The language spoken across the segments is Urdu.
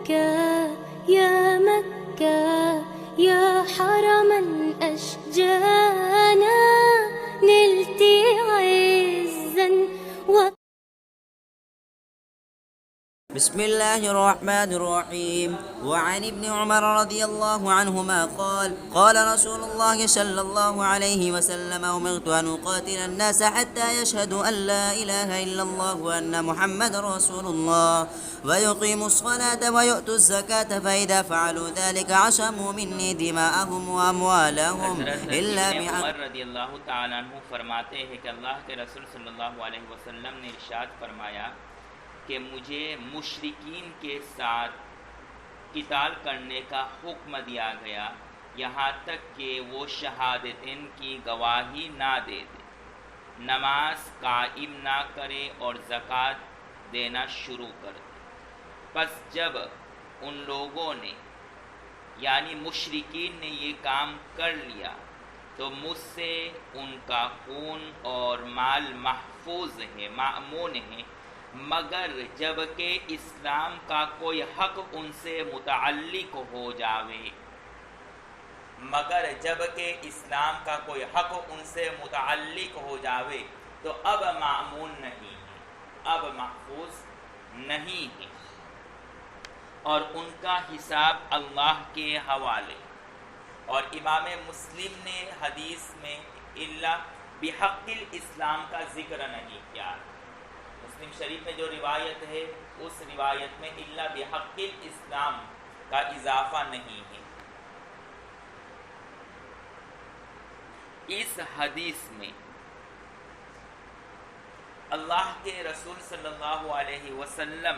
مكة يا مكة يا حرما أشجانا نلت عزا بسم الله الرحمن الرحيم. وعن ابن عمر رضي الله عنهما قال رسول الله صلى الله عليه وسلم أمرت أن أقاتل الناس حتى يشهدوا أن لا إله إلا الله وأن محمد رسول الله ويقيموا الصلاة ويؤتوا الزكاة فإذا فعلوا ذلك عصموا مني دماءهم وأموالهم إلا بحق. عمر رضی اللہ تعالیٰ عنہ فرماتے ہیں کہ اللہ کے رسول صلی اللہ علیہ وسلم نے ارشاد فرمایا کہ مجھے مشرکین کے ساتھ قتال کرنے کا حکم دیا گیا یہاں تک کہ وہ شہادتین کی گواہی نہ دے دے، نماز قائم نہ کرے اور زکوٰۃ دینا شروع کر دے۔ پس جب ان لوگوں نے یعنی مشرکین نے یہ کام کر لیا تو مجھ سے ان کا خون اور مال محفوظ ہے، مأمون ہے، مگر جب کہ اسلام کا کوئی حق ان سے متعلق ہو جاوے، مگر جب کہ اسلام کا کوئی حق ان سے متعلق ہو جاوے تو اب مأمون نہیں ہے، اب محفوظ نہیں ہے، اور ان کا حساب اللہ کے حوالے۔ اور امام مسلم نے حدیث میں الا بحق الاسلام کا ذکر نہیں کیا۔ مسلم شریف میں جو روایت ہے اس روایت میں الا بحق الاسلام کا اضافہ نہیں ہے۔ اس حدیث میں اللہ کے رسول صلی اللہ علیہ وسلم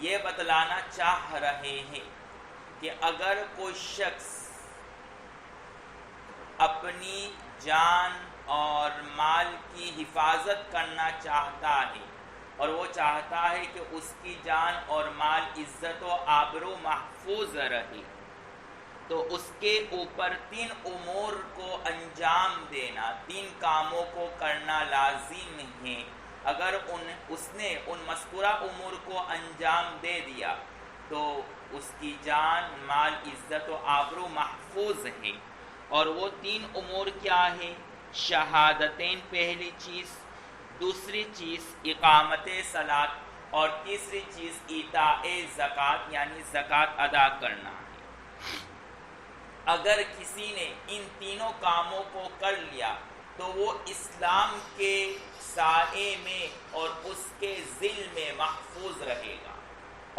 یہ بتلانا چاہ رہے ہیں کہ اگر کوئی شخص اپنی جان اور مال کی حفاظت کرنا چاہتا ہے اور وہ چاہتا ہے کہ اس کی جان اور مال عزت و آبرو محفوظ رہے تو اس کے اوپر 3 امور کو انجام دینا، 3 کاموں کو کرنا لازم ہے۔ اگر اس نے ان مذکورہ امور کو انجام دے دیا تو اس کی جان، مال، عزت و آبرو محفوظ ہے۔ اور وہ 3 امور کیا ہیں؟ شہادتین پہلی چیز، دوسری چیز اقامت صلاۃ، اور تیسری چیز ایتاء زکوٰۃ یعنی زکوٰۃ ادا کرنا ہے۔ اگر کسی نے ان تینوں کاموں کو کر لیا تو وہ اسلام کے سائے میں اور اس کے ذل میں محفوظ رہے گا،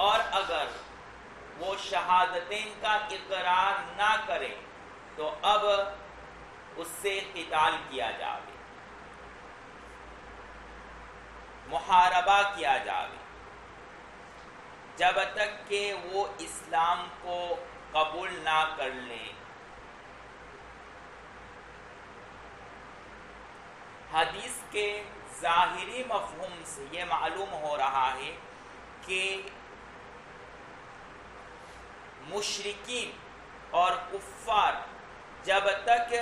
اور اگر وہ شہادتین کا اقرار نہ کرے تو اب اس سے قتال کیا جاوے، محاربہ کیا جاوے، جب تک کہ وہ اسلام کو قبول نہ کر لے۔ حدیث کے ظاہری مفہوم سے یہ معلوم ہو رہا ہے کہ مشرکین اور کفار جب تک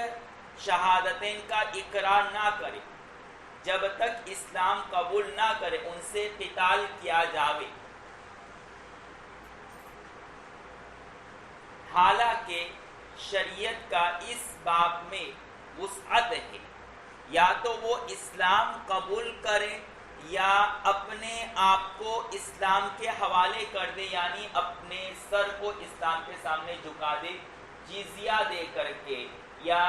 شہادتین کا اقرار نہ کرے، جب تک اسلام قبول نہ کرے، ان سے قتال کیا جاوے۔ حالانکہ شریعت کا اس باب میں وسعت ہے، یا تو وہ اسلام قبول کرے یا اپنے آپ کو اسلام کے حوالے کر دے، یعنی اپنے سر کو اسلام کے سامنے جھکا دے، جزیہ دے کر کے یا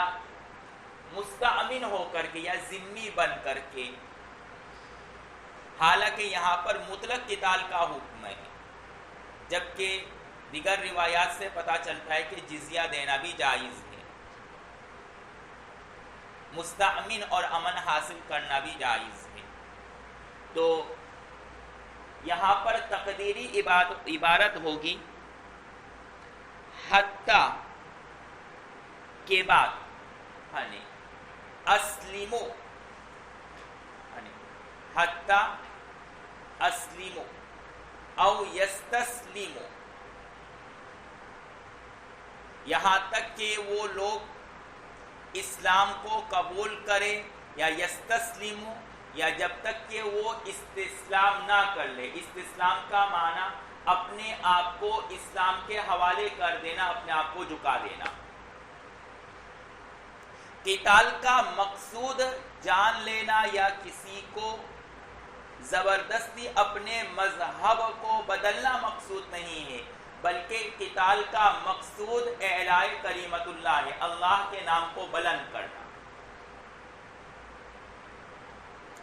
مستأمن ہو کر کے یا ذمہ بن کر کے۔ حالانکہ یہاں پر مطلق قتال کا حکم ہے، جبکہ دیگر روایات سے پتہ چلتا ہے کہ جزیہ دینا بھی جائز ہے، مستأمن اور امن حاصل کرنا بھی جائز ہے۔ تو یہاں پر تقدیری عبارت ہوگی حتیٰ کے بعد اسلمو، حتیٰ اسلمو او یستسلمو، یہاں تک کہ وہ لوگ اسلام کو قبول کریں، یا یستسلمو یا جب تک کہ وہ استسلام نہ کر لے. استسلام کا معنی اپنے آپ کو اسلام کے حوالے کر دینا، اپنے آپ کو جھکا دینا. قتال کا مقصود جان لینا یا کسی کو زبردستی اپنے مذہب کو بدلنا مقصود نہیں ہے، بلکہ قتال کا مقصود اعلاء کلمت اللہ ہے، اللہ کے نام کو بلند کرنا.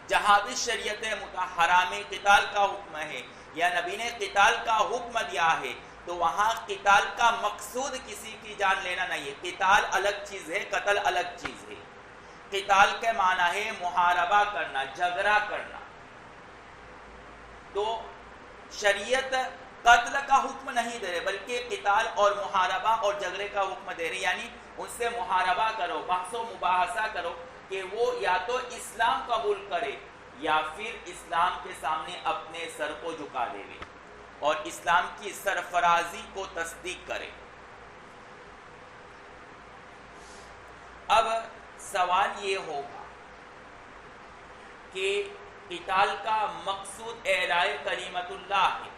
جہاں بھی شریعت مطہرہ میں قتال کا حکم ہے یا نبی نے قتال کا حکم دیا ہے تو وہاں قتال کا مقصود کسی کی جان لینا نہیں ہے. قتال الگ چیز ہے، قتل الگ چیز ہے. قتال کے معنی ہے محاربہ کرنا، جھگڑا کرنا. تو شریعت قتل کا حکم نہیں دے رہے بلکہ قتال اور محاربہ اور جھگڑے کا حکم دے رہے، یعنی ان سے محاربہ کرو، بحث و مباحثہ کرو کہ وہ یا تو اسلام قبول کرے یا پھر اسلام کے سامنے اپنے سر کو جھکا دے اور اسلام کی سرفرازی کو تصدیق کرے. اب سوال یہ ہوگا کہ قتال کا مقصود اعلاء کلمت اللہ ہے،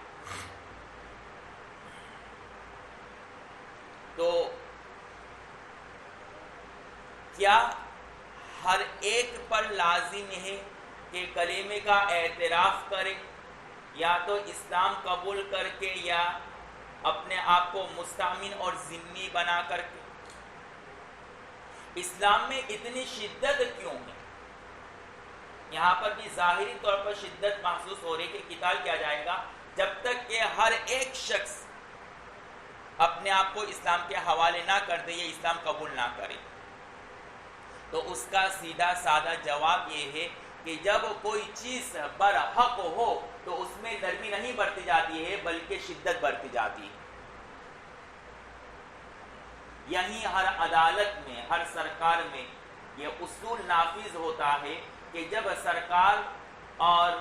تو کیا ہر ایک پر لازم ہے کہ کلمے کا اعتراف کرے یا تو اسلام قبول کر کے یا اپنے آپ کو مستامن اور ذمی بنا کر کے؟ اسلام میں اتنی شدت کیوں ہے؟ یہاں پر بھی ظاہری طور پر شدت محسوس ہو رہی کہ قتال کیا جائے گا جب تک کہ ہر ایک شخص اپنے آپ کو اسلام کے حوالے نہ کر دے یا اسلام قبول نہ کرے. تو اس کا سیدھا سادہ جواب یہ ہے کہ جب کوئی چیز برحق ہو تو اس میں نرمی نہیں برتی جاتی ہے بلکہ شدت برتی جاتی ہے. یہی ہر عدالت میں، ہر سرکار میں یہ اصول نافذ ہوتا ہے کہ جب سرکار اور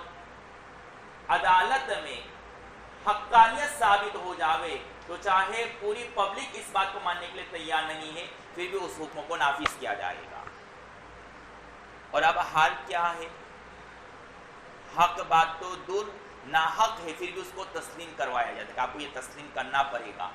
عدالت میں حقانیت ثابت ہو جاوے تو چاہے پوری پبلک اس بات کو ماننے کے لیے تیار نہیں ہے پھر بھی اس حکم کو نافذ کیا جائے گا. اور اب حال کیا ہے؟ حق بات تو دور، ناحق ہے پھر بھی اس کو تسلیم کروایا جاتا ہے کہ آپ کو یہ تسلیم کرنا پڑے گا.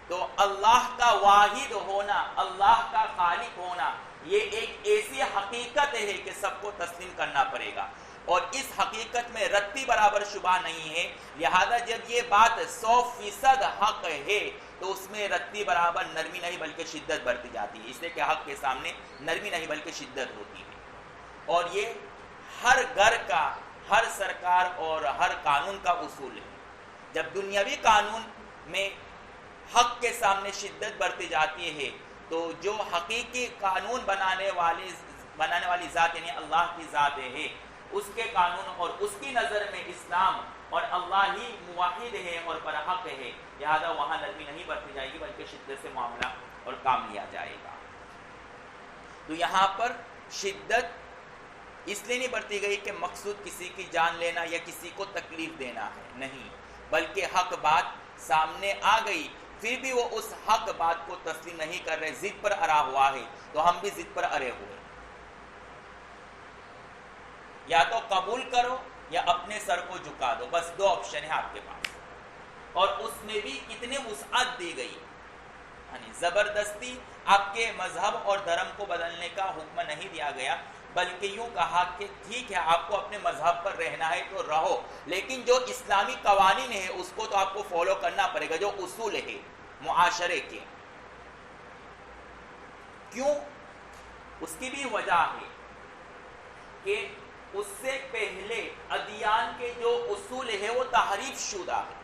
تو اللہ کا واحد ہونا، اللہ کا خالق ہونا، یہ ایک ایسی حقیقت ہے کہ سب کو تسلیم کرنا پڑے گا اور اس حقیقت میں رتی برابر شبہ نہیں ہے. لہذا جب یہ بات 100% حق ہے تو اس میں رتی برابر نرمی نہیں بلکہ شدت برتی جاتی ہے، اس لیے کہ حق کے سامنے نرمی نہیں بلکہ شدت ہوتی ہے. اور یہ ہر گھر کا، ہر سرکار اور ہر قانون کا اصول ہے. جب دنیاوی قانون میں حق کے سامنے شدت برتی جاتی ہے تو جو حقیقی قانون بنانے والی ذات یعنی اللہ کی ذات ہے، اس کے قانون اور اس کی نظر میں اسلام اور اللہ ہی موحد ہے اور برحق ہے، لہذا وہاں نرمی نہیں برتی جائے گی بلکہ شدت سے معاملہ اور کام لیا جائے گا. تو یہاں پر شدت اس لیے نہیں برتی گئی کہ مقصود کسی کی جان لینا یا کسی کو تکلیف دینا ہے، نہیں، بلکہ حق بات سامنے آ گئی پھر بھی وہ اس حق بات کو تسلیم نہیں کر رہے، ضد پر اڑا ہوا ہے، تو ہم بھی ضد پر اڑے ہوئے. یا تو قبول کرو یا اپنے سر کو جھکا دو، بس دو آپشن ہے آپ کے پاس. اور اس میں بھی کتنی وسعت دی گئی، یعنی زبردستی آپ کے مذہب اور دھرم کو بدلنے کا حکم نہیں دیا گیا، بلکہ یوں کہا کہ ٹھیک ہے آپ کو اپنے مذہب پر رہنا ہے تو رہو، لیکن جو اسلامی قوانین ہے اس کو تو آپ کو فالو کرنا پڑے گا، جو اصول ہے معاشرے کے. کیوں؟ اس کی بھی وجہ ہے کہ اس سے پہلے ادیان کے جو اصول ہے وہ تحریف شدہ ہے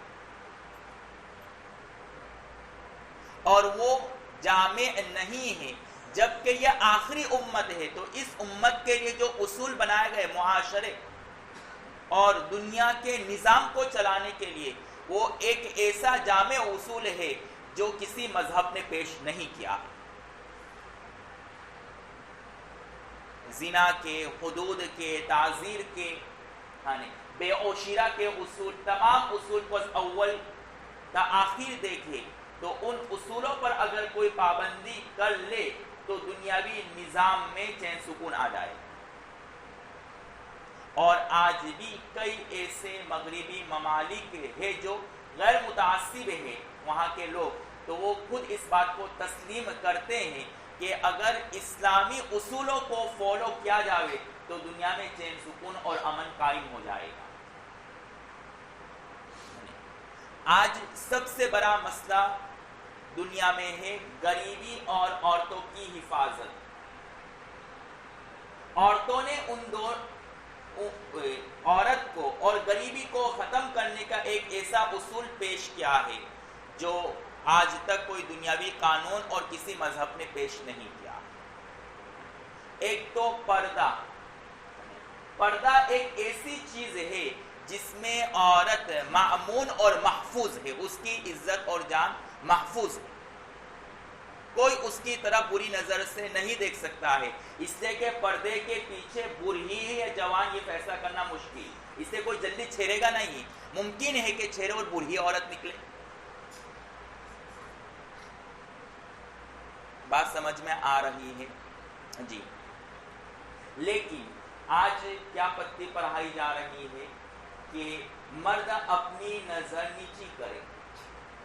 اور وہ جامع نہیں ہے. جبکہ یہ آخری امت ہے تو اس امت کے لیے جو اصول بنائے گئے معاشرے اور دنیا کے نظام کو چلانے کے لیے، وہ ایک ایسا جامع اصول ہے جو کسی مذہب نے پیش نہیں کیا. زنا کے، حدود کے، تعزیر کے، بے و شیرہ کے اصول، تمام اصول کو اول تا آخر دیکھے تو ان اصولوں پر اگر کوئی پابندی کر لے تو دنیاوی نظام میں چین سکون آ جائے گا. اور آج بھی کئی ایسے مغربی ممالک ہیں جو غیر متعصب ہیں وہاں کے لوگ، تو وہ خود اس بات کو تسلیم کرتے ہیں کہ اگر اسلامی اصولوں کو فالو کیا جائے تو دنیا میں چین سکون اور امن قائم ہو جائے گا. آج سب سے بڑا مسئلہ دنیا میں ہے غریبی اور عورتوں کی حفاظت. عورتوں نے عورت کو اور غریبی کو ختم کرنے کا ایک ایسا اصول پیش کیا ہے جو آج تک کوئی دنیاوی قانون اور کسی مذہب نے پیش نہیں کیا. ایک تو پردہ. پردہ ایک ایسی چیز ہے جس میں عورت مأمون اور محفوظ ہے، اس کی عزت اور جان محفوظ ہے. کوئی اس کی طرف بری نظر سے نہیں دیکھ سکتا ہے، اس لیے کہ پردے کے پیچھے بوڑھی یا جوان یہ فیصلہ کرنا مشکل، اس لیے کوئی جلدی چھیڑے گا نہیں. ممکن ہے کہ چھیڑے اور بوڑھی عورت نکلے. بات سمجھ میں آ رہی ہے جی. لیکن آج کیا پتی پڑھائی جا رہی ہے کہ مرد اپنی نظر نیچی کرے،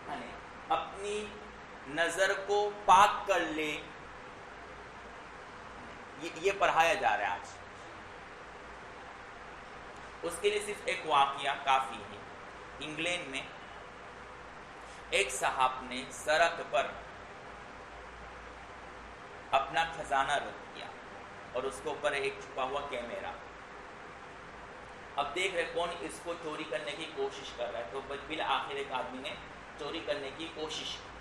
یعنی اپنی نظر کو پاک کر لے، یہ پڑھایا جا رہا ہے آج. اس کے لیے صرف ایک واقعہ کافی ہے. انگلینڈ میں ایک صاحب نے سڑک پر اپنا خزانہ رکھ دیا اور اس کے اوپر ایک چھپا ہوا کیمرہ. اب دیکھ رہے کون اس کو چوری کرنے کی کوشش کر رہا ہے، تو بالآخر ایک آدمی نے چوری کرنے کی کوشش کی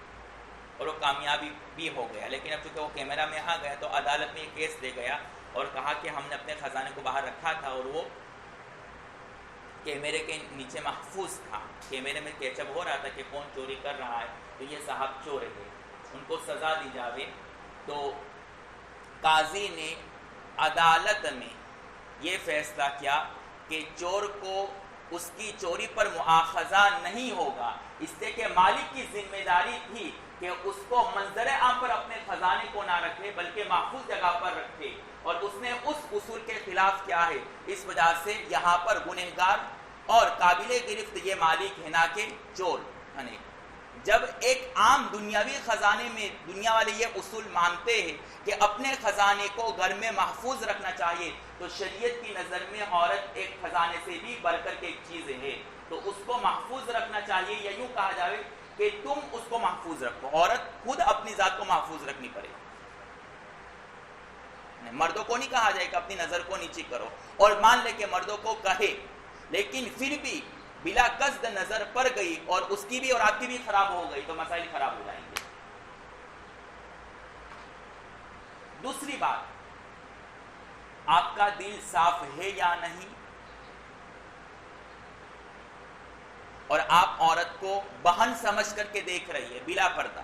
اور وہ کامیابی بھی ہو گیا. لیکن اب چونکہ وہ کیمرہ میں آ گیا تو عدالت میں یہ کیس دے گیا اور کہا کہ ہم نے اپنے خزانے کو باہر رکھا تھا اور وہ کیمرے کے نیچے محفوظ تھا. کیمرے میں کیچ اپ ہو رہا تھا کہ کون چوری کر رہا ہے، تو یہ صاحب چور ہے، ان کو سزا دی جاوے. تو قاضی نے عدالت میں یہ فیصلہ کیا کہ چور کو اس کی چوری پر مؤاخذہ نہیں ہوگا، اس لیے کہ مالک کی ذمہ داری تھی کہ اس کو منظر عام پر اپنے خزانے کو نہ رکھے بلکہ محفوظ جگہ پر رکھے، اور اس نے اس اصول کے خلاف کیا ہے. اس وجہ سے یہاں پر گنہگار اور قابل گرفت یہ مالک ہے نہ کہ چور. جب ایک عام دنیاوی خزانے میں دنیا والے یہ اصول مانتے ہیں کہ اپنے خزانے کو گھر میں محفوظ رکھنا چاہیے، تو شریعت کی نظر میں عورت ایک خزانے سے بھی بڑھ کر کے ایک چیز ہے، تو اس کو محفوظ رکھنا چاہیے. یا یوں کہا جائے کہ تم اس کو محفوظ رکھو. عورت خود اپنی ذات کو محفوظ رکھنی پڑے. مردوں کو نہیں کہا جائے کہ اپنی نظر کو نیچی کرو، اور مان لے کہ مردوں کو کہے لیکن پھر بھی بلا قصد نظر پڑ گئی اور اس کی بھی اور آپ کی بھی خراب ہو گئی تو مسائل خراب ہو جائیں گے. دوسری بات، آپ کا دل صاف ہے یا نہیں، اور آپ عورت کو بہن سمجھ کر کے دیکھ رہی ہے بلا پردہ،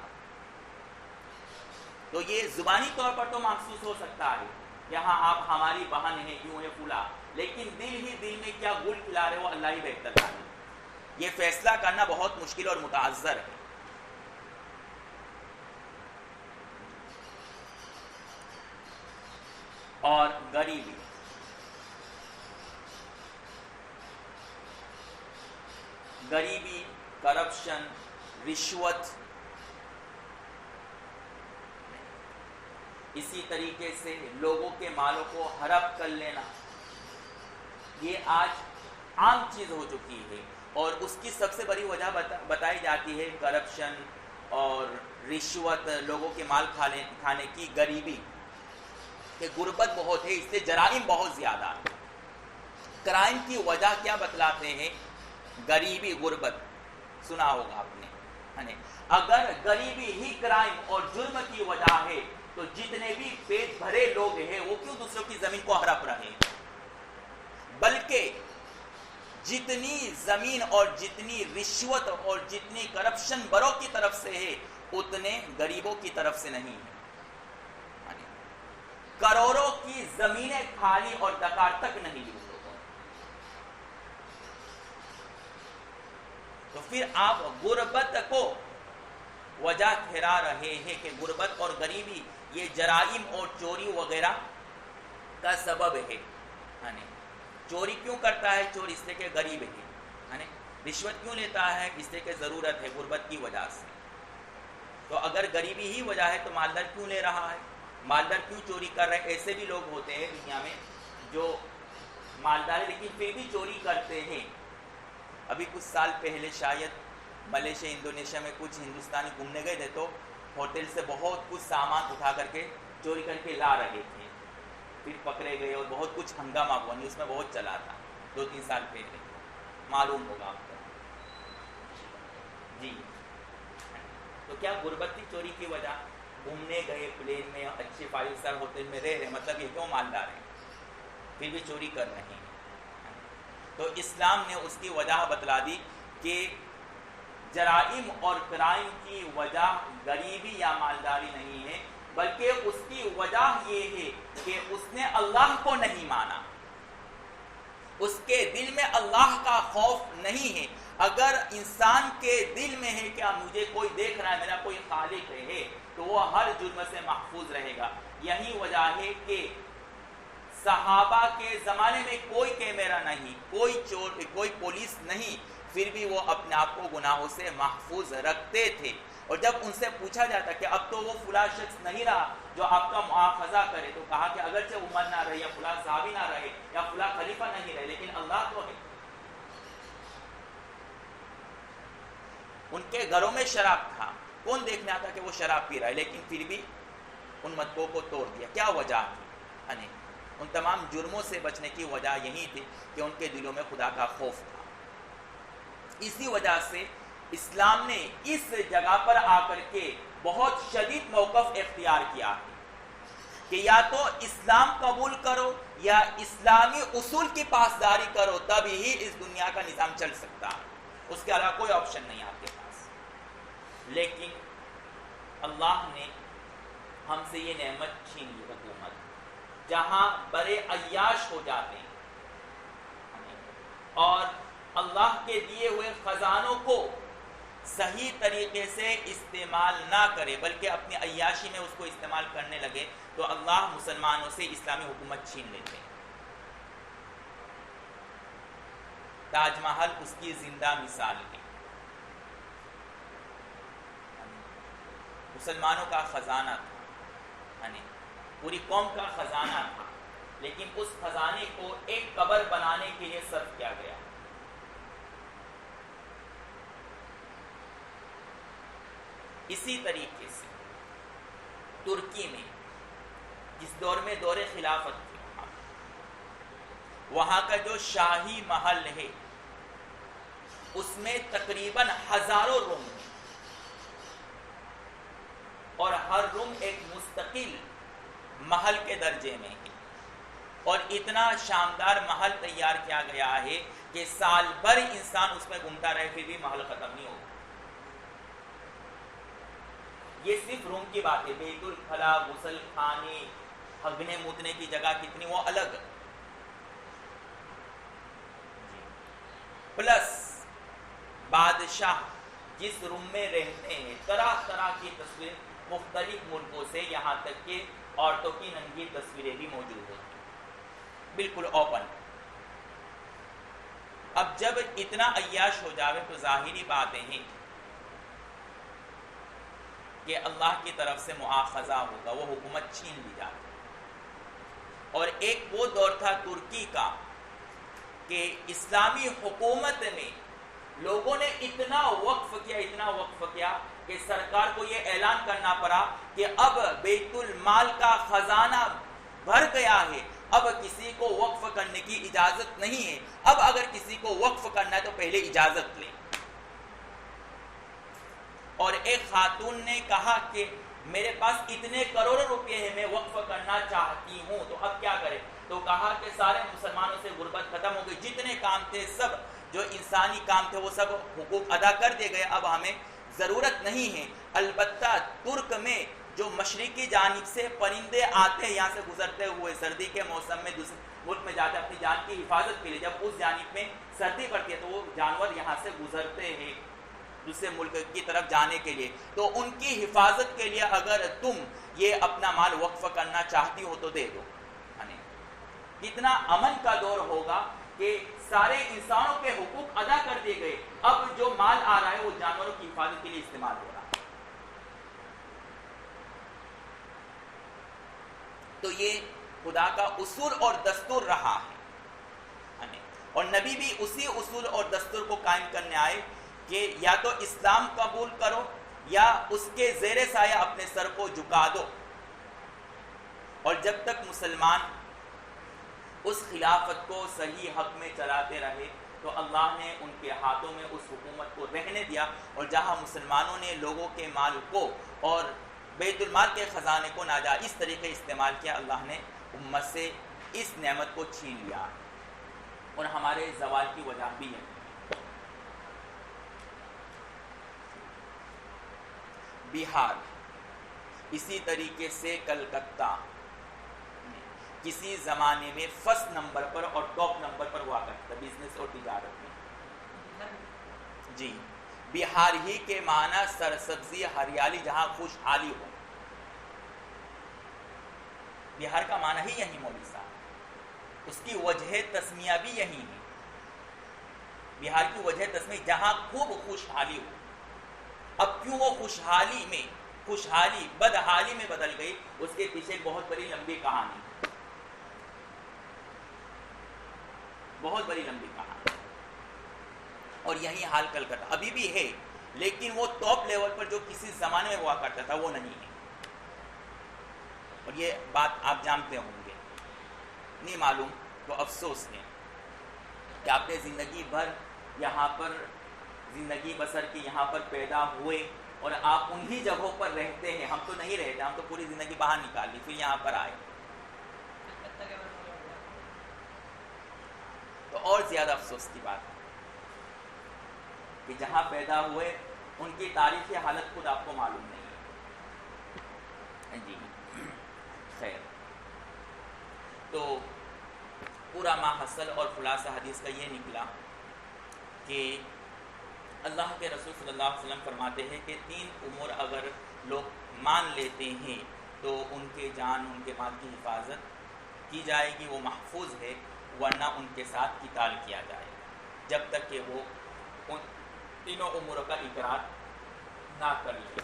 تو یہ زبانی طور پر تو محسوس ہو سکتا ہے یہاں آپ ہماری بہن ہیں یوں ہے پھولا، لیکن دل ہی دل میں کیا گل کھلا رہے ہو اللہ ہی بہتر جانے. یہ فیصلہ کرنا بہت مشکل اور متعذر ہے. اور غریبی، کرپشن، رشوت، اسی طریقے سے لوگوں کے مالوں کو ہڑپ کر لینا، یہ آج عام چیز ہو چکی ہے. اور اس کی سب سے بڑی وجہ بتائی جاتی ہے کرپشن اور رشوت، لوگوں کے مال کھانے کی، غریبی، کہ غربت بہت ہے، اس سے جرائم بہت زیادہ ہے. کرائم کی وجہ کیا بتلاتے ہیں؟ غریبی، غربت، سنا ہوگا آپ نے. اگر غریبی ہی کرائم اور جرم کی وجہ ہے تو جتنے بھی پیٹ بھرے لوگ ہیں وہ کیوں دوسروں کی زمین کو ہڑپ رہے ہیں؟ بلکہ جتنی زمین اور جتنی رشوت اور جتنی کرپشن بڑوں کی طرف سے ہے اتنے غریبوں کی طرف سے نہیں ہے. کروڑوں کی زمینیں کھالی اور دکار تک نہیں لی. تو پھر آپ غربت کو وجہ ٹھہرا رہے ہیں کہ غربت اور غریبی یہ جرائم اور چوری وغیرہ کا سبب ہے. چوری کیوں کرتا ہے؟ چور اس لیے کہ غریب ہے. رشوت کیوں لیتا ہے؟ اس لیے کہ ضرورت ہے، غربت کی وجہ سے. تو اگر غریبی ہی وجہ ہے تو مالدار کیوں لے رہا ہے؟ مالدار کیوں چوری کر رہے ہیں؟ ایسے بھی لوگ ہوتے ہیں دنیا میں جو مالدار لیکن پھر بھی چوری کرتے ہیں. ابھی کچھ سال پہلے شاید ملیشیا انڈونیشیا میں کچھ ہندوستانی گھومنے گئے تھے تو ہوٹل سے بہت کچھ سامان اٹھا کر کے چوری کر کے لا رہے تھے. پھر پکڑے گئے اور بہت کچھ ہنگامہ ہوا. نیوز میں بہت چلا تھا 2-3 سال پہلے، معلوم ہوگا آپ کو. جی تو کیا غربت کی چوری کی وجہ؟ گھومنے گئے پلین میں، اچھے 5 اسٹار ہوٹل میں رہ رہے، مطلب یہ کیوں مالدار ہیں پھر بھی چوری کر رہے ہیں. تو اسلام نے اس کی وجہ بتلا دی کہ جرائم اور کرائم کی وجہ غریبی یا مالداری نہیں ہے، بلکہ اس کی وجہ یہ ہے کہ اس نے اللہ کو نہیں مانا، اس کے دل میں اللہ کا خوف نہیں ہے. اگر انسان کے دل میں ہے کہ مجھے کوئی دیکھ رہا ہے، میرا کوئی خالق ہے، تو وہ ہر جرم سے محفوظ رہے گا. یہی وجہ ہے کہ صحابہ کے زمانے میں کوئی کیمرہ نہیں، کوئی چور، کوئی پولیس نہیں، پھر بھی وہ اپنے آپ کو گناہوں سے محفوظ رکھتے تھے. اور جب ان سے پوچھا جاتا کہ اب تو وہ فلاں شخص نہیں رہا جو آپ کا مؤاخذہ کرے، تو کہا کہ اگرچہ عمر نہ رہے یا فلاں صحابی نہ رہے یا فلاں خلیفہ نہیں رہے، لیکن اللہ تو ہے. ان کے گھروں میں شراب تھا، کون دیکھنے آتا کہ وہ شراب پی رہا ہے، لیکن پھر بھی ان متبوں کو توڑ دیا. کیا وجہ تھی؟ ان تمام جرموں سے بچنے کی وجہ یہی تھی کہ ان کے دلوں میں خدا کا خوف تھا. اسی وجہ سے اسلام نے اس جگہ پر آ کر کے بہت شدید موقف اختیار کیا ہے کہ یا تو اسلام قبول کرو یا اسلامی اصول کی پاسداری کرو، تب ہی اس دنیا کا نظام چل سکتا ہے. اس کے علاوہ کوئی آپشن نہیں آپ کے پاس. لیکن اللہ نے ہم سے یہ نعمت چھین لی، حکومت، جہاں بڑے عیاش ہو جاتے ہیں اور اللہ کے دیے ہوئے خزانوں کو صحیح طریقے سے استعمال نہ کرے بلکہ اپنی عیاشی میں اس کو استعمال کرنے لگے، تو اللہ مسلمانوں سے اسلامی حکومت چھین لیتے ہیں. تاج محل اس کی زندہ مثال ہے. مسلمانوں کا خزانہ تھا، پوری قوم کا خزانہ تھا، لیکن اس خزانے کو ایک قبر بنانے کے لیے صرف کیا گیا. اسی طریقے سے ترکی میں جس دور میں دور خلافت تھی، وہاں کا جو شاہی محل ہے اس میں تقریباً ہزاروں روم ہیں اور ہر روم ایک مستقل محل کے درجے میں ہے. اور اتنا شاندار محل تیار کیا گیا ہے کہ سال بھر انسان اس میں گھومتا رہے پھر بھی محل ختم نہیں ہوگا. یہ صرف روم کی بات ہے. بیت الخلا، غسل خانے، ہگنے موتنے کی جگہ کتنی وہ الگ. پلس بادشاہ جس روم میں رہتے ہیں طرح طرح کی تصویر مختلف ملکوں سے، یہاں تک کہ عورتوں کی ننگی تصویریں بھی موجود ہیں بالکل اوپن. اب جب اتنا عیاش ہو جاوے تو ظاہری باتیں ہیں کہ اللہ کی طرف سے مؤاخذہ ہوگا، وہ حکومت چھین لی جاتی. اور ایک وہ دور تھا ترکی کا کہ اسلامی حکومت میں لوگوں نے اتنا وقف کیا کہ سرکار کو یہ اعلان کرنا پڑا کہ اب بیت المال کا خزانہ بھر گیا ہے، اب کسی کو وقف کرنے کی اجازت نہیں ہے. اب اگر کسی کو وقف کرنا ہے تو پہلے اجازت لیں. اور ایک خاتون نے کہا کہ میرے پاس اتنے کروڑوں روپے ہیں، میں وقف کرنا چاہتی ہوں، تو اب کیا کرے؟ تو کہا کہ سارے مسلمانوں سے غربت ختم ہو گئی، جتنے کام تھے سب جو انسانی کام تھے وہ سب حقوق ادا کر دیے گئے، اب ہمیں ضرورت نہیں ہے. البتہ ترک میں جو مشرقی جانب سے پرندے آتے ہیں یہاں سے گزرتے ہوئے سردی کے موسم میں دوسرے ملک میں جاتے ہیں اپنی جان کی حفاظت کے لیے، جب اس جانب میں سردی پڑتی ہے تو وہ جانور یہاں سے گزرتے ہیں دوسرے ملک کی طرف جانے کے لیے، تو ان کی حفاظت کے لیے اگر تم یہ اپنا مال وقف کرنا چاہتی ہو تو دے دو. کتنا امن کا دور ہوگا کہ سارے انسانوں کے حقوق ادا کر دیے گئے، اب جو مال آ رہا ہے وہ جانوروں کی حفاظت کے لیے استعمال ہو رہا ہے. تو یہ خدا کا اصول اور دستور رہا ہے، اور نبی بھی اسی اصول اور دستور کو قائم کرنے آئے کہ یا تو اسلام قبول کرو یا اس کے زیر سایہ اپنے سر کو جھکا دو. اور جب تک مسلمان اس خلافت کو صحیح حق میں چلاتے رہے تو اللہ نے ان کے ہاتھوں میں اس حکومت کو رہنے دیا، اور جہاں مسلمانوں نے لوگوں کے مال کو اور بیت المال کے خزانے کو ناجائز طریقے استعمال کیا، اللہ نے امت سے اس نعمت کو چھین لیا، اور ہمارے زوال کی وجہ بھی ہے. بہار اسی طریقے سے کلکتہ کسی زمانے میں فرسٹ نمبر پر اور ٹاپ نمبر پر ہوا کرتا بزنس اور تجارت میں. جی، بہار ہی کے معنی سرسبزی ہریالی، جہاں خوشحالی ہو. بہار کا معنی ہی یہی مولوی صاحب، اس کی وجہ تسمیہ بھی یہی ہے. بہار کی وجہ تسمیہ جہاں خوب خوشحالی ہو. اب کیوں وہ خوشحالی بدحالی میں بدل گئی، اس کے پیچھے ایک بہت بڑی لمبی کہانی، اور یہی حال کلکتہ ابھی بھی ہے، لیکن وہ ٹاپ لیول پر جو کسی زمانے میں ہوا کرتا تھا وہ نہیں ہے. اور یہ بات آپ جانتے ہوں گے، نہیں معلوم تو افسوس ہے کہ آپ نے زندگی بھر یہاں پر زندگی بسر کی، یہاں پر پیدا ہوئے اور آپ انہی جگہوں پر رہتے ہیں. ہم تو نہیں رہتے، ہم تو پوری زندگی باہر نکال لی، پھر یہاں پر آئے تو اور زیادہ افسوس کی بات ہے کہ جہاں پیدا ہوئے ان کی تاریخی حالت خود آپ کو معلوم نہیں ہے. جی خیر، تو پورا ماحصل اور خلاصہ حدیث کا یہ نکلا کہ اللہ کے رسول صلی اللہ علیہ وسلم فرماتے ہیں کہ 3 امور اگر لوگ مان لیتے ہیں تو ان کے جان، ان کے مال کی حفاظت کی جائے گی، وہ محفوظ ہے، ورنہ ان کے ساتھ قتال کیا جائے گا جب تک کہ وہ ان تینوں امور کا اقرار نہ کر لے.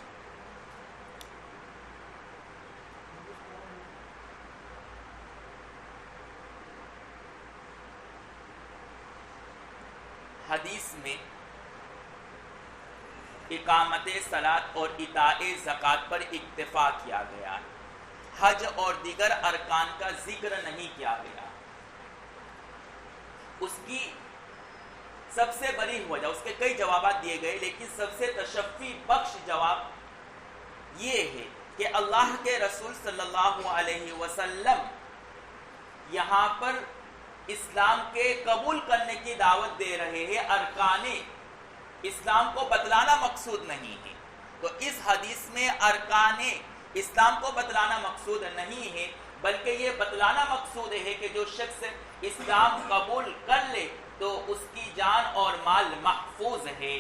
حدیث میں اقامت صلاۃ اور ایتاء زکوٰۃ پر اکتفا کیا گیا ہے، حج اور دیگر ارکان کا ذکر نہیں کیا گیا. اس کی سب سے بڑی وجہ، اس کے کئی جوابات دیے گئے، لیکن سب سے تشفی بخش جواب یہ ہے کہ اللہ کے رسول صلی اللہ علیہ وسلم یہاں پر اسلام کے قبول کرنے کی دعوت دے رہے ہیں، ارکان اسلام کو بتلانا مقصود نہیں ہے. تو اس حدیث میں ارکان اسلام کو بتلانا مقصود نہیں ہے، بلکہ یہ بتلانا مقصود ہے کہ جو شخص اسلام قبول کر لے تو اس کی جان اور مال محفوظ ہے.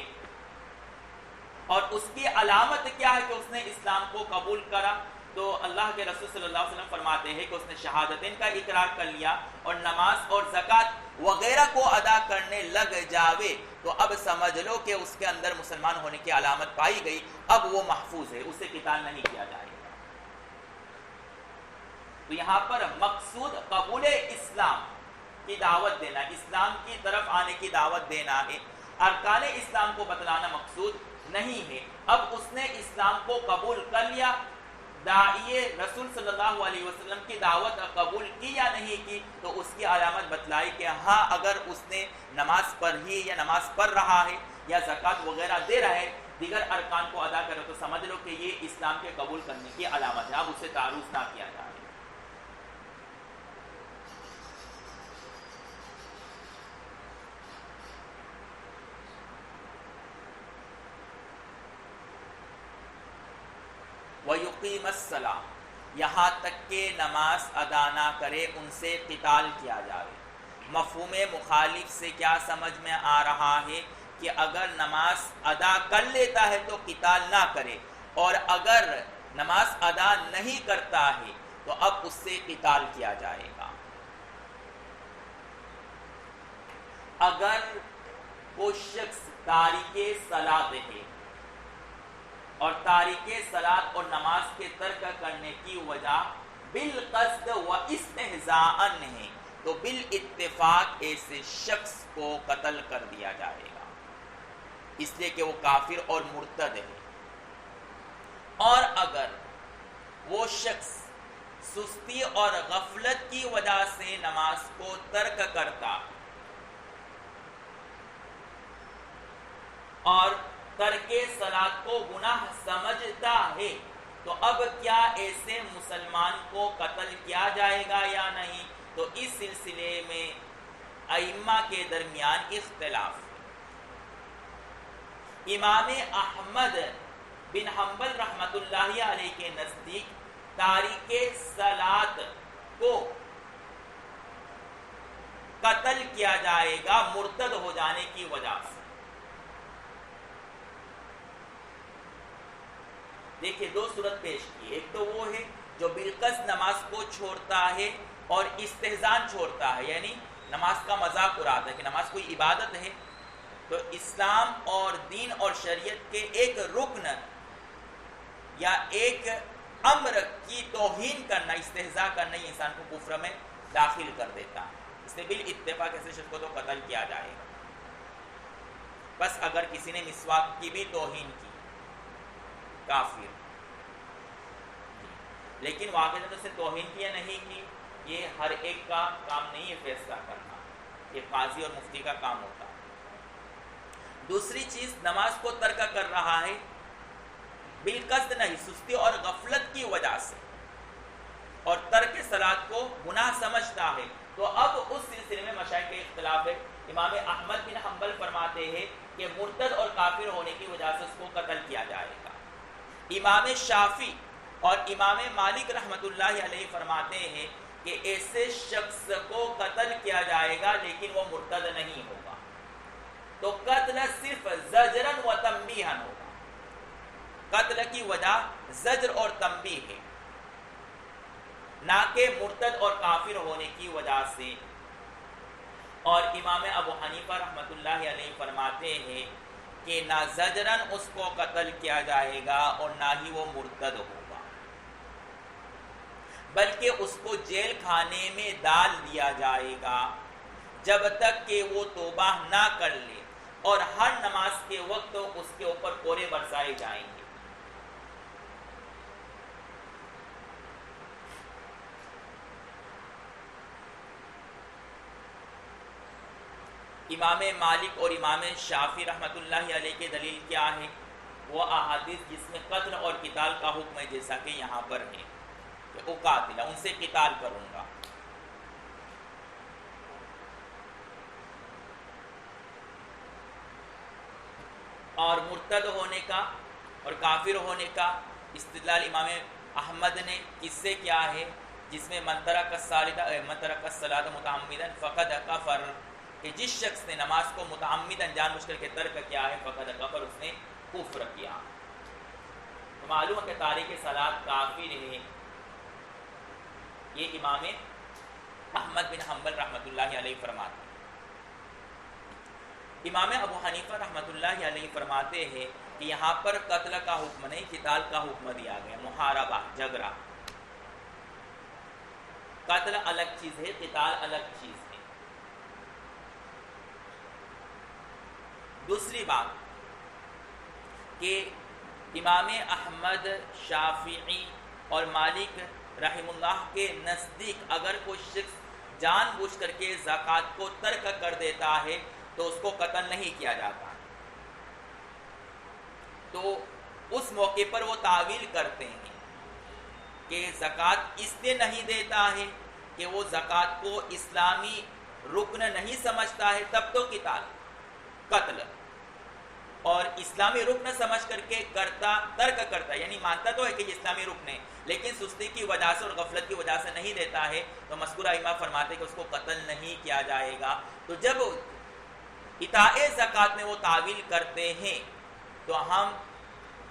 اور اس کی علامت کیا ہے کہ اس نے اسلام کو قبول کرا؟ تو اللہ کے رسول صلی اللہ علیہ وسلم فرماتے ہیں کہ اس نے شہادتین کا اقرار کر لیا اور نماز اور زکوٰۃ وغیرہ کو ادا کرنے لگ جاوے تو اب سمجھ لو کہ اس کے اندر مسلمان ہونے کی علامت پائی گئی، اب وہ محفوظ ہے، اسے قتال نہیں کیا جائے گا. تو یہاں پر مقصود قبول اسلام کی دعوت دینا، اسلام کی طرف آنے کی دعوت دینا ہے، ارکان اسلام کو بتلانا مقصود نہیں ہے. اب اس نے اسلام کو قبول کر لیا، داعی رسول صلی اللہ علیہ وسلم کی دعوت قبول کی یا نہیں کی، تو اس کی علامت بتلائی کہ ہاں اگر اس نے نماز پڑھی یا نماز پڑھ رہا ہے یا زکوٰۃ وغیرہ دے رہا ہے، دیگر ارکان کو ادا کرے، تو سمجھ لو کہ یہ اسلام کے قبول کرنے کی علامت ہے. اب اسے تعارف نہ کیا جائے. وَيُقِيمَ الصَّلَاةَ، یہاں تک کہ نماز ادا نہ کرے ان سے قتال کیا جائے. مفہوم مخالف سے کیا سمجھ میں آ رہا ہے کہ اگر نماز ادا کر لیتا ہے تو قتال نہ کرے، اور اگر نماز ادا نہیں کرتا ہے تو اب اس سے قتال کیا جائے گا۔ اگر وہ شخص تارک صلاۃ ہے اور تارک صلاۃ اور نماز کے ترک کرنے کی وجہ بالقصد و استہزاء ہے تو بالاتفاق ایسے شخص کو قتل کر دیا جائے گا، اس لیے کہ وہ کافر اور مرتد ہے۔ اور اگر وہ شخص سستی اور غفلت کی وجہ سے نماز کو ترک کرتا اور ترک صلاۃ کو گناہ سمجھتا ہے تو اب کیا ایسے مسلمان کو قتل کیا جائے گا یا نہیں؟ تو اس سلسلے میں ائمہ کے درمیان اختلاف ہے۔ امام احمد بن حنبل رحمۃ اللہ علیہ کے نزدیک تارک صلاۃ کو قتل کیا جائے گا مرتد ہو جانے کی وجہ سے۔ دیکھیں دو صورت پیش کی، ایک تو وہ ہے جو بالقصد نماز کو چھوڑتا ہے اور استہزان چھوڑتا ہے، یعنی نماز کا مذاق اڑاتا ہے کہ نماز کوئی عبادت ہے، تو اسلام اور دین اور شریعت کے ایک رکن یا ایک امر کی توہین کرنا، استہزاء کرنا یہ انسان کو کفر میں داخل کر دیتا ہے، اس نے بالاتفاق ایسے شخص کو تو قتل کیا جائے گا۔ بس اگر کسی نے مسواک کی بھی توہین کی کافر، لیکن واقعات اس نے توہین کی یا نہیں کی یہ ہر ایک کا کام نہیں ہے فیصلہ کرنا، یہ قاضی اور مفتی کا کام ہوتا ہے۔ دوسری چیز، نماز کو ترک کر رہا ہے بالقصد نہیں، سستی اور غفلت کی وجہ سے، اور ترک صلاۃ کو گناہ سمجھتا ہے، تو اب اس سلسلے میں مشائخ کے اختلاف ہے۔ امام احمد بن حنبل فرماتے ہیں کہ مرتد اور کافر ہونے کی وجہ سے اس کو قتل کیا جائے گا۔ امام شافعی اور امام مالک رحمۃ اللہ علیہ فرماتے ہیں کہ ایسے شخص کو قتل کیا جائے گا لیکن وہ مرتد نہیں ہوگا، تو قتل صرف زجرن و تنبیہن ہوگا، قتل کی وجہ زجر اور تنبیہ ہے، نہ کہ مرتد اور کافر ہونے کی وجہ سے۔ اور امام ابو حنیفہ رحمۃ اللہ علیہ فرماتے ہیں کہ نہ زجرن اس کو قتل کیا جائے گا اور نہ ہی وہ مرتد ہوگا، بلکہ اس کو جیل خانے میں ڈال دیا جائے گا جب تک کہ وہ توبہ نہ کر لے، اور ہر نماز کے وقت اس کے اوپر کوڑے برسائے جائیں گے۔ امام مالک اور امام شافعی رحمۃ اللہ علیہ کے دلیل کیا ہے؟ وہ احادیث جس میں قتل اور قتال کا حکم ہے، جیسا کہ یہاں پر ہے کہ اقاتل، ان سے قتال کروں گا۔ اور مرتد ہونے کا اور کافر ہونے کا استدلال امام احمد نے کس سے کیا ہے؟ جس میں من ترک الصلاۃ متعمدا فقد کفر، کہ جس شخص نے نماز کو متعمداً جان بوجھ کر کے ترک کیا ہے فقد کفر، اس نے کفر کیا۔ تو معلوم ہے کہ تارک صلاۃ کافر ہے، یہ امام احمد بن حنبل رحمۃ اللہ علیہ فرماتے ہیں۔ امام ابو حنیفہ رحمۃ اللہ علیہ فرماتے ہیں کہ یہاں پر قتل کا حکم نہیں، قتال کا حکم دیا گیا، محاربہ، جھگڑا۔ قتل الگ چیز ہے، قتال الگ چیز ہے۔ دوسری بات کہ امام احمد، شافعی اور مالک رحم اللہ کے نزدیک اگر کوئی شخص جان بوجھ کر کے زکوٰۃ کو ترک کر دیتا ہے تو اس کو قتل نہیں کیا جاتا، تو اس موقع پر وہ تعویل کرتے ہیں کہ زکوٰۃ اس لیے نہیں دیتا ہے کہ وہ زکوٰۃ کو اسلامی رکن نہیں سمجھتا ہے، تب تو قتل، اور اسلامی رکن سمجھ کر کے ترک کرتا، یعنی مانتا تو ہے کہ یہ اسلامی رکن ہے لیکن سستی کی وجہ سے اور غفلت کی وجہ سے نہیں دیتا ہے، تو مذکورہ ائمہ فرماتے کہ اس کو قتل نہیں کیا جائے گا۔ تو جب اطاعت زکات میں وہ تعویل کرتے ہیں تو ہم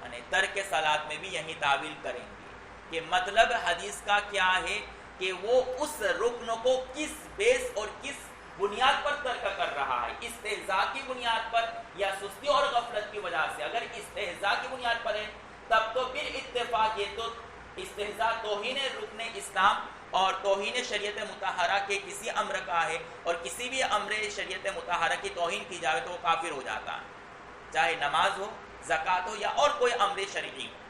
یعنی ترک صلاۃ میں بھی یہی تعویل کریں گے کہ مطلب حدیث کا کیا ہے کہ وہ اس رکن کو کس بیس اور کس بنیاد پر ترک کر رہا ہے، استہزاء کی بنیاد پر یا سستی اور غفلت کی وجہ سے۔ اگر استہزاء کی بنیاد پر ہے تب تو بالاتفاق یہ تو استہزاء توہین رکن اسلام اور توہین شریعت مطہرہ کے کسی امر کا ہے، اور کسی بھی امر شریعت مطہرہ کی توہین کی جائے تو وہ کافر ہو جاتا ہے، چاہے نماز ہو، زکوٰۃ ہو یا اور کوئی امر شرعی ہو۔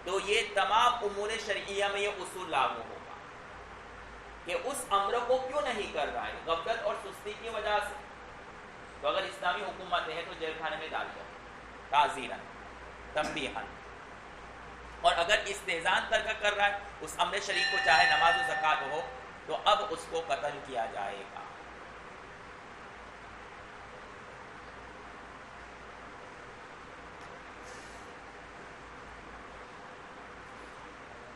تو یہ تمام امور شرعیہ میں یہ اصول لاگو ہوگا کہ اس امر کو کیوں نہیں کر رہا ہے، غفلت اور سستی کی وجہ سے۔ تو اگر اسلامی حکومت ہے تو جیل خانے میں ڈال دو تعزیراً تنبیہاً، اور اگر استہزاء ترک کر رہا ہے اس امر شرعی کو، چاہے نماز و زکوٰۃ ہو، تو اب اس کو قتل کیا جائے گا۔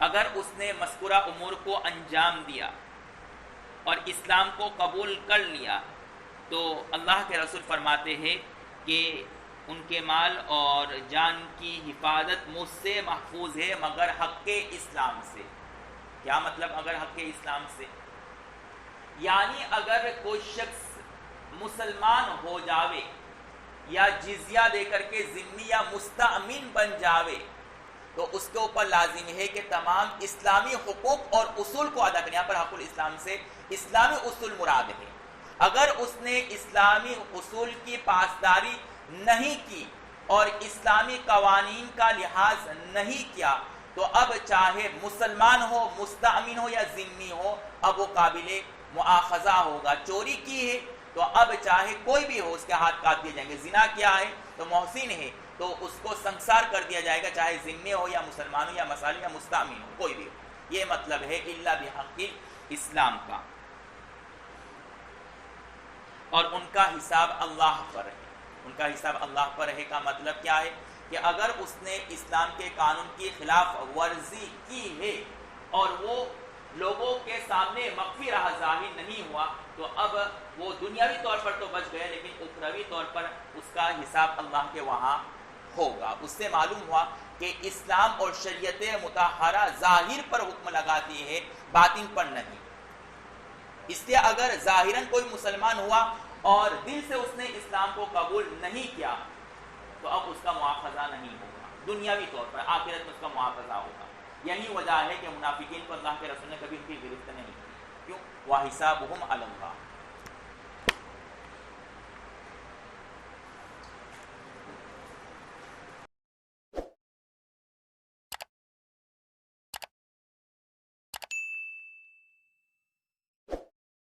اگر اس نے مذکورہ امور کو انجام دیا اور اسلام کو قبول کر لیا تو اللہ کے رسول فرماتے ہیں کہ ان کے مال اور جان کی حفاظت مجھ سے محفوظ ہے مگر حق اسلام سے۔ کیا مطلب اگر حق اسلام سے؟ یعنی اگر کوئی شخص مسلمان ہو جاوے یا جزیہ دے کر کے ذمہ یا مستأمن بن جاوے تو اس کے اوپر لازم ہے کہ تمام اسلامی حقوق اور اصول کو ادا کرنے۔ یہاں پر حق الاسلام سے اسلامی اصول مراد ہے۔ اگر اس نے اسلامی اصول کی پاسداری نہیں کی اور اسلامی قوانین کا لحاظ نہیں کیا تو اب چاہے مسلمان ہو، مستأمن ہو یا ذمہ ہو، اب وہ قابل مؤاخذہ ہوگا۔ چوری کی ہے تو اب چاہے کوئی بھی ہو اس کے ہاتھ کاٹ دیے جائیں گے، زنا کیا ہے تو محسن ہے تو اس کو سنسار کر دیا جائے گا، چاہے ذمہ ہو یا مسلمان ہو یا مسالم یا مستأمن ہو، کوئی بھی ہو۔ یہ مطلب ہے الا بحق اسلام کا، اور ان کا حساب اللہ پر ہے۔ ان کا حساب اللہ پر ہے کا مطلب کیا ہے کہ اگر اس نے اسلام کے قانون کی خلاف ورزی کی ہے اور وہ لوگوں کے سامنے مخفی رہا، ظاہر نہیں ہوا، تو اب وہ دنیاوی طور پر تو بچ گئے لیکن اخروی طور پر اس کا حساب اللہ کے وہاں ہوگا۔ اس سے معلوم ہوا کہ اسلام اور شریعت مطہرہ ظاہر پر حکم لگاتی ہے، باطن پر نہیں۔ اس لیے اگر ظاہراً کوئی مسلمان ہوا اور دل سے اس نے اسلام کو قبول نہیں کیا تو اب اس کا مواخذہ نہیں ہوگا، دنیاوی طور پر، آخرت میں اس کا مواخذہ ہوگا۔ یہی وجہ ہے کہ منافقین کو اللہ کے رسول نے کبھی ان کی گرفت نہیں کی، کیوں؟ وَحِسَابُهُمْ عَلَى اللَّهِ۔